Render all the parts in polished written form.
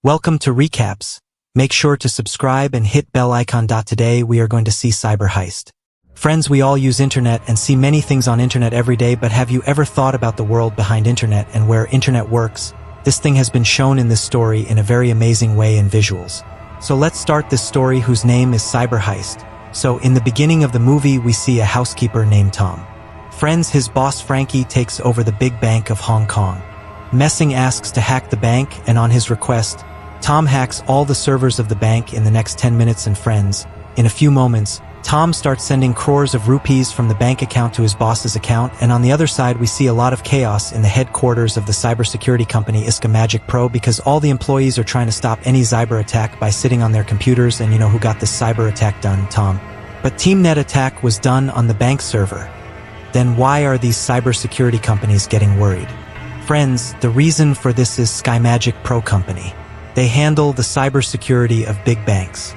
Welcome to Recapss. Make sure to subscribe and hit bell icon. Today we are going to see cyber heist. Friends, we all use internet and see many things on internet every day, but have you ever thought about the world behind internet and where internet works? This thing has been shown in this story in a very amazing way in visuals. So let's start this story, whose name is Cyber Heist. So in the beginning of the movie we see a housekeeper named Tom. Friends, his boss Frankie takes over the big bank of Hong Kong. Messing asks to hack the bank, and on his request, Tom hacks all the servers of the bank in the next 10 minutes. And friends, in a few moments, Tom starts sending crores of rupees from the bank account to his boss's account, and on the other side we see a lot of chaos in the headquarters of the cybersecurity company Iska Magic Pro, because all the employees are trying to stop any cyber attack by sitting on their computers. And you know who got this cyber attack done? Tom. But TeamNet attack was done on the bank server. Then why are these cybersecurity companies getting worried? Friends, the reason for this is SkyMagic Pro company. They handle the cybersecurity of big banks.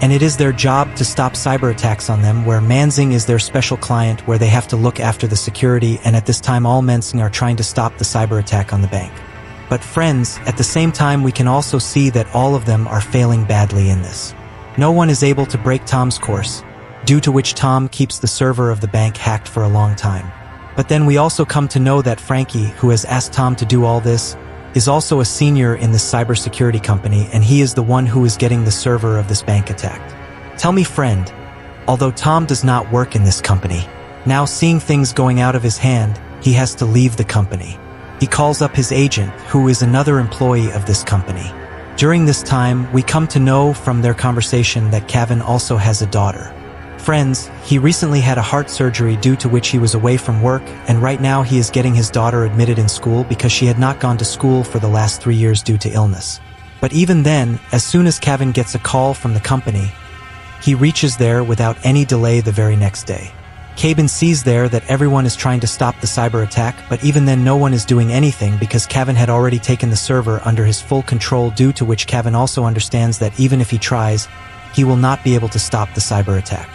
And it is their job to stop cyber attacks on them, where Mansing is their special client where they have to look after the security, and at this time all Mansing are trying to stop the cyber attack on the bank. But friends, at the same time we can also see that all of them are failing badly in this. No one is able to break Tom's course, due to which Tom keeps the server of the bank hacked for a long time. But then we also come to know that Frankie, who has asked Tom to do all this, is also a senior in this cybersecurity company, and he is the one who is getting the server of this bank attacked. Tell me, friend, although Tom does not work in this company, now seeing things going out of his hand, he has to leave the company. He calls up his agent, who is another employee of this company. During this time, we come to know from their conversation that Kevin also has a daughter. Friends, he recently had a heart surgery due to which he was away from work, and right now he is getting his daughter admitted in school because she had not gone to school for the last 3 years due to illness. But even then, as soon as Kevin gets a call from the company, he reaches there without any delay the very next day. Kevin sees there that everyone is trying to stop the cyber attack, but even then no one is doing anything because Kevin had already taken the server under his full control, due to which Kevin also understands that even if he tries, he will not be able to stop the cyber attack.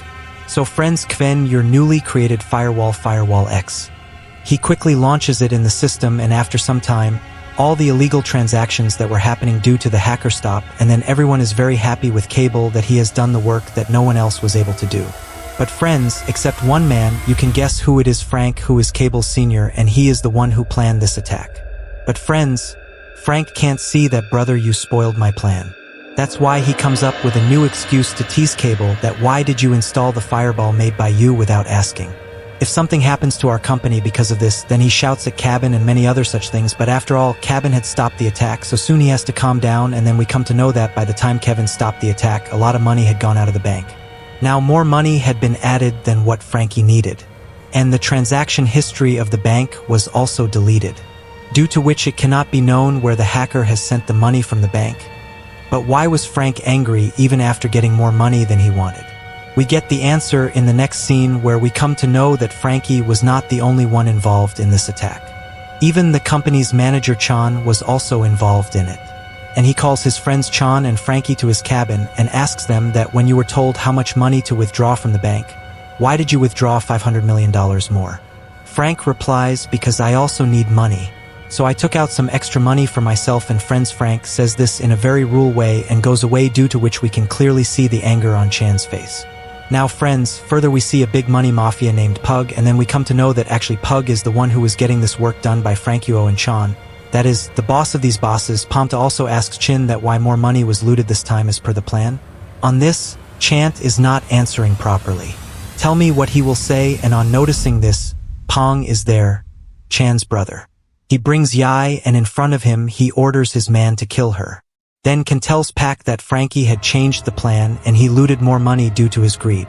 So friends, Kevin, your newly created Firewall X. He quickly launches it in the system, and after some time, all the illegal transactions that were happening due to the hacker stop, and then everyone is very happy with Cable that he has done the work that no one else was able to do. But friends, except one man, you can guess who it is: Frank, who is Cable's senior, and he is the one who planned this attack. But friends, Frank can't see that, brother, you spoiled my plan. That's why he comes up with a new excuse to tease Cable, that why did you install the fireball made by you without asking? If something happens to our company because of this, then he shouts at Cabin and many other such things. But after all, Cabin had stopped the attack, so soon he has to calm down, and then we come to know that by the time Kevin stopped the attack, a lot of money had gone out of the bank. Now more money had been added than what Frankie needed. And the transaction history of the bank was also deleted, due to which it cannot be known where the hacker has sent the money from the bank. But why was Frank angry even after getting more money than he wanted? We get the answer in the next scene, where we come to know that Frankie was not the only one involved in this attack. Even the company's manager Chan was also involved in it. And he calls his friends Chan and Frankie to his cabin and asks them that when you were told how much money to withdraw from the bank, why did you withdraw $500 million more? Frank replies, because I also need money. So I took out some extra money for myself and friends. Frank says this in a very rude way and goes away, due to which we can clearly see the anger on Chan's face. Now friends, further we see a big money mafia named Pug, and then we come to know that actually Pug is the one who was getting this work done by Frankuo and Chan. That is, the boss of these bosses. Pamta also asks Chin that why more money was looted this time as per the plan. On this, Chant is not answering properly. Tell me what he will say, and on noticing this, Pong is there, Chan's brother. He brings Yai, and in front of him he orders his man to kill her. Then Can tells Pac that Frankie had changed the plan and he looted more money due to his greed.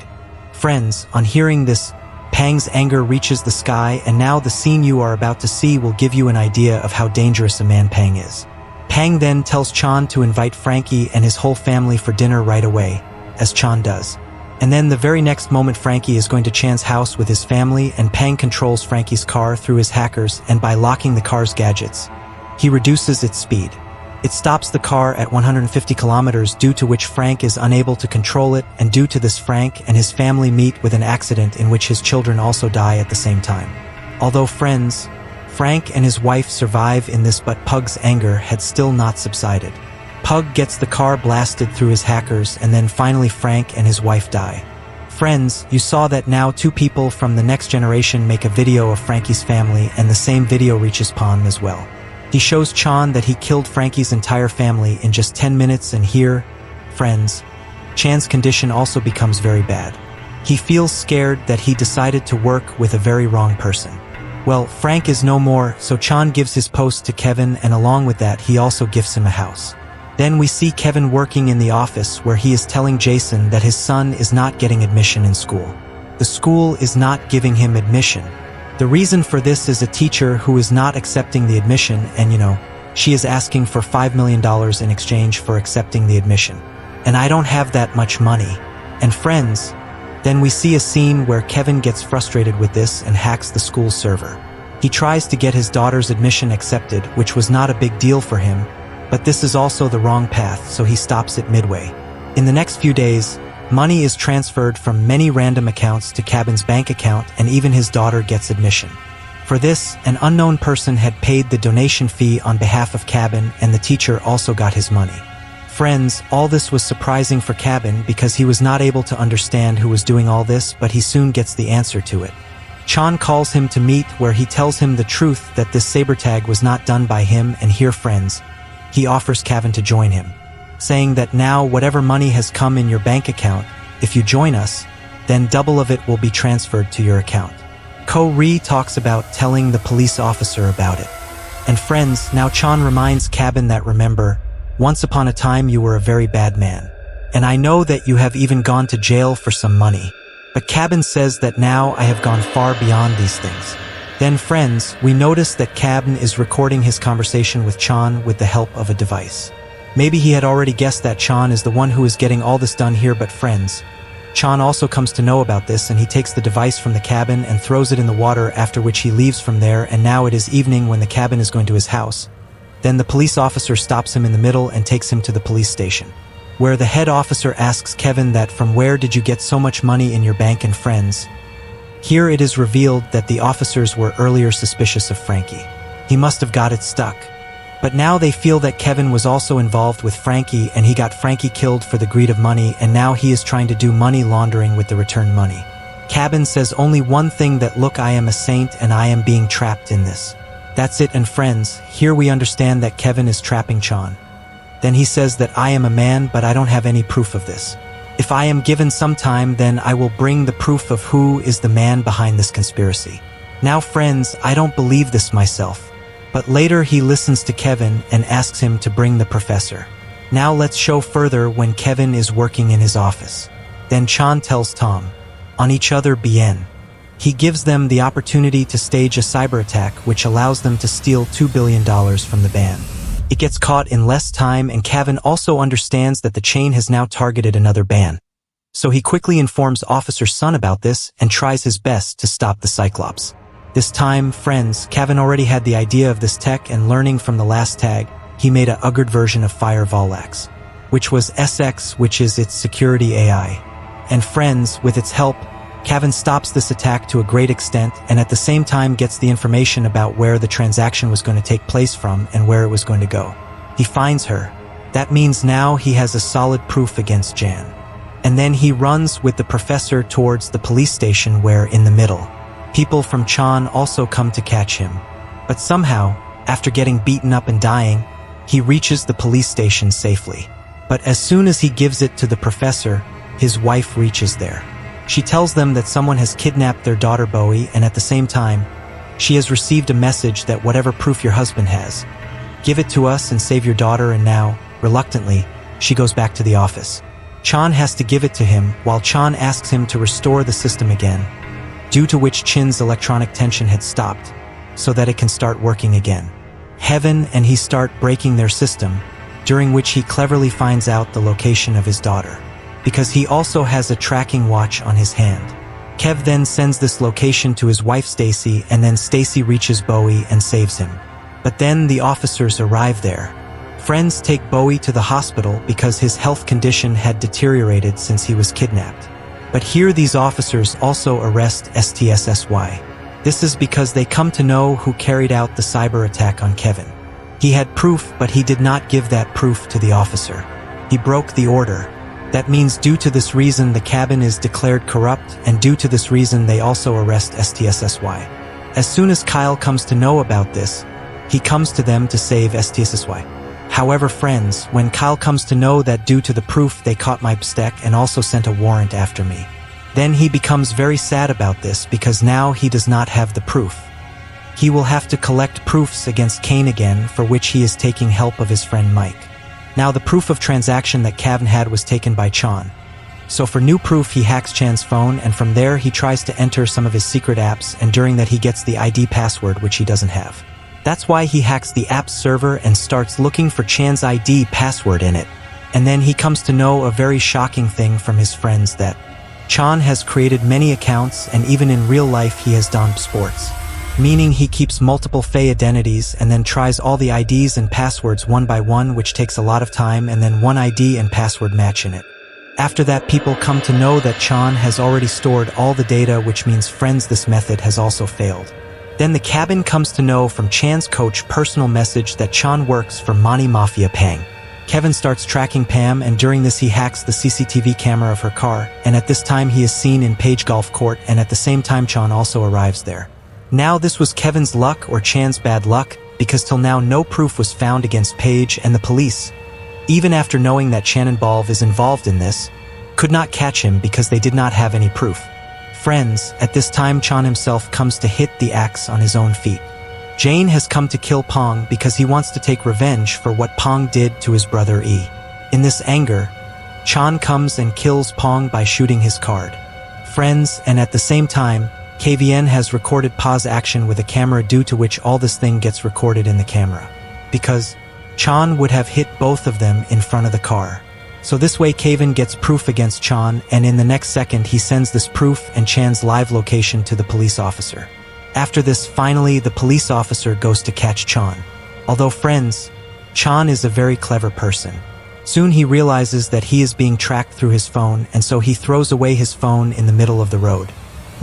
Friends, on hearing this, Pang's anger reaches the sky, and now the scene you are about to see will give you an idea of how dangerous a man Pang is. Pang then tells Chan to invite Frankie and his whole family for dinner right away, as Chan does. And then the very next moment Frankie is going to Chan's house with his family, and Pang controls Frankie's car through his hackers, and by locking the car's gadgets, he reduces its speed. It stops the car at 150 kilometers, due to which Frank is unable to control it, and due to this Frank and his family meet with an accident in which his children also die at the same time. Although friends, Frank and his wife survive in this, but Pug's anger had still not subsided. Pug gets the car blasted through his hackers, and then finally Frank and his wife die. Friends, you saw that now 2 people from the next generation make a video of Frankie's family, and the same video reaches Pon as well. He shows Chan that he killed Frankie's entire family in just 10 minutes, and here, friends, Chan's condition also becomes very bad. He feels scared that he decided to work with a very wrong person. Well, Frank is no more, so Chan gives his post to Kevin, and along with that he also gifts him a house. Then we see Kevin working in the office where he is telling Jason that his son is not getting admission in school. The school is not giving him admission. The reason for this is a teacher who is not accepting the admission, and she is asking for $5 million in exchange for accepting the admission. And I don't have that much money. And friends, then we see a scene where Kevin gets frustrated with this and hacks the school server. He tries to get his daughter's admission accepted, which was not a big deal for him, but this is also the wrong path, so he stops it midway. In the next few days, money is transferred from many random accounts to Kevin's bank account, and even his daughter gets admission. For this, an unknown person had paid the donation fee on behalf of Kevin, and the teacher also got his money. Friends, all this was surprising for Kevin because he was not able to understand who was doing all this, but he soon gets the answer to it. Chan calls him to meet, where he tells him the truth that this saber tag was not done by him, and here, friends, he offers Kevin to join him, saying that now whatever money has come in your bank account, if you join us, then double of it will be transferred to your account. Ko-ri talks about telling the police officer about it. And friends, now Chan reminds Kevin that remember, once upon a time you were a very bad man. And I know that you have even gone to jail for some money. But Kevin says that now I have gone far beyond these things. Then friends, we notice that Kevin is recording his conversation with Chan with the help of a device. Maybe he had already guessed that Chan is the one who is getting all this done here, but friends, Chan also comes to know about this, and he takes the device from the cabin and throws it in the water, after which he leaves from there, and now it is evening when the cabin is going to his house. Then the police officer stops him in the middle and takes him to the police station, where the head officer asks Kevin that from where did you get so much money in your bank, and friends, here it is revealed that the officers were earlier suspicious of Frankie. He must have got it stuck. But now they feel that Kevin was also involved with Frankie, and he got Frankie killed for the greed of money, and now he is trying to do money laundering with the returned money. Kevin says only one thing, that look, I am a saint and I am being trapped in this. That's it, and friends, here we understand that Kevin is trapping Chan. Then he says that I am a man, but I don't have any proof of this. If I am given some time, then I will bring the proof of who is the man behind this conspiracy. Now friends, I don't believe this myself. But later he listens to Kevin and asks him to bring the professor. Now let's show further when Kevin is working in his office. Then Chan tells Tom, on each other bien. He gives them the opportunity to stage a cyber attack which allows them to steal $2 billion from the ban. It gets caught in less time, and Kevin also understands that the chain has now targeted another ban. So he quickly informs Officer Sun about this and tries his best to stop the Cyclops. This time, friends, Kevin already had the idea of this tech, and learning from the last tag, he made a Uggard version of Fire Valax, which was SX, which is its security AI. And friends, with its help, Kevin stops this attack to a great extent, and at the same time gets the information about where the transaction was going to take place from and where it was going to go. He finds her. That means now he has a solid proof against Jan. And then he runs with the professor towards the police station, where, in the middle, people from Chan also come to catch him. But somehow, after getting beaten up and dying, he reaches the police station safely. But as soon as he gives it to the professor, his wife reaches there. She tells them that someone has kidnapped their daughter Bowie, and at the same time, she has received a message that whatever proof your husband has, give it to us and save your daughter. And now, reluctantly, she goes back to the office. Chan has to give it to him, while Chan asks him to restore the system again, due to which Chin's electronic tension had stopped, so that it can start working again. Heaven and he start breaking their system, during which he cleverly finds out the location of his daughter, because he also has a tracking watch on his hand. Kev then sends this location to his wife Stacy, and then Stacy reaches Bowie and saves him. But then the officers arrive there. Friends take Bowie to the hospital because his health condition had deteriorated since he was kidnapped. But here these officers also arrest STSSY. This is because they come to know who carried out the cyber attack on Kevin. He had proof, but he did not give that proof to the officer. He broke the order. That means due to this reason the cabin is declared corrupt, and due to this reason they also arrest STSSY. As soon as Kyle comes to know about this, he comes to them to save STSSY. However, friends, when Kyle comes to know that due to the proof they caught my bstek and also sent a warrant after me, then he becomes very sad about this because now he does not have the proof. He will have to collect proofs against Kane again, for which he is taking help of his friend Mike. Now the proof of transaction that Kevin had was taken by Chan. So for new proof he hacks Chan's phone, and from there he tries to enter some of his secret apps, and during that he gets the ID password which he doesn't have. That's why he hacks the app's server and starts looking for Chan's ID password in it. And then he comes to know a very shocking thing from his friends that Chan has created many accounts, and even in real life he has donned sports. Meaning he keeps multiple fake identities and then tries all the IDs and passwords one by one, which takes a lot of time, and then one ID and password match in it. After that people come to know that Chan has already stored all the data, which means friends this method has also failed. Then the cabin comes to know from Chan's coach personal message that Chan works for Money Mafia Pang. Kevin starts tracking Pam, and during this he hacks the CCTV camera of her car, and at this time he is seen in Page Golf Court, and at the same time Chan also arrives there. Now this was Kevin's luck or Chan's bad luck, because till now no proof was found against Page, and the police, even after knowing that Shannon Balv is involved in this, could not catch him because they did not have any proof. Friends, at this time Chan himself comes to hit the axe on his own feet. Jane has come to kill Pong because he wants to take revenge for what Pong did to his brother E. In this anger, Chan comes and kills Pong by shooting his card. Friends, and at the same time, KVN has recorded pause action with a camera, due to which all this thing gets recorded in the camera. Because Chan would have hit both of them in front of the car. So this way Kevin gets proof against Chan, and in the next second he sends this proof and Chan's live location to the police officer. After this, finally the police officer goes to catch Chan. Although friends, Chan is a very clever person. Soon he realizes that he is being tracked through his phone, and so he throws away his phone in the middle of the road.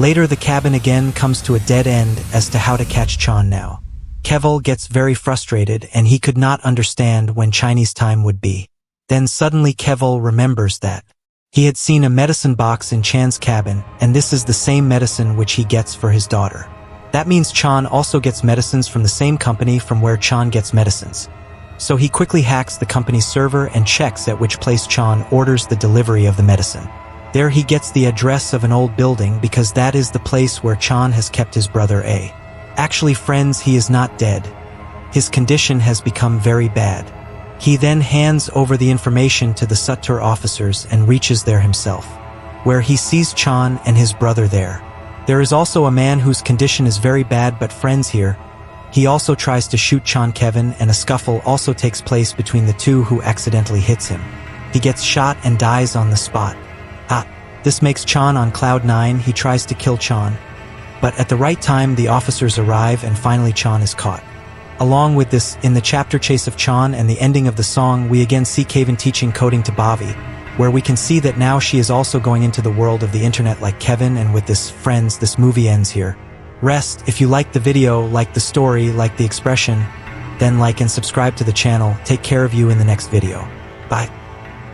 Later the cabin again comes to a dead end as to how to catch Chan now. Keval gets very frustrated and he could not understand when Chinese time would be. Then suddenly Keval remembers that he had seen a medicine box in Chan's cabin, and this is the same medicine which he gets for his daughter. That means Chan also gets medicines from the same company from where Chan gets medicines. So he quickly hacks the company's server and checks at which place Chan orders the delivery of the medicine. There he gets the address of an old building because that is the place where Chan has kept his brother A. Actually friends, he is not dead. His condition has become very bad. He then hands over the information to the Sutur officers and reaches there himself, where he sees Chan and his brother there. There is also a man whose condition is very bad, but friends here, he also tries to shoot Chan Kevin, and a scuffle also takes place between the two, who accidentally hits him. He gets shot and dies on the spot. This makes Chan on cloud 9. He tries to kill Chan, but at the right time the officers arrive and finally Chan is caught. Along with this, in the chapter Chase of Chan and the ending of the song, we again see Kevin teaching coding to Bobby, where we can see that now she is also going into the world of the internet like Kevin, and with this, friends, this movie ends here. Rest, if you liked the video, like the story, like the expression, then like and subscribe to the channel. Take care of you in the next video. Bye.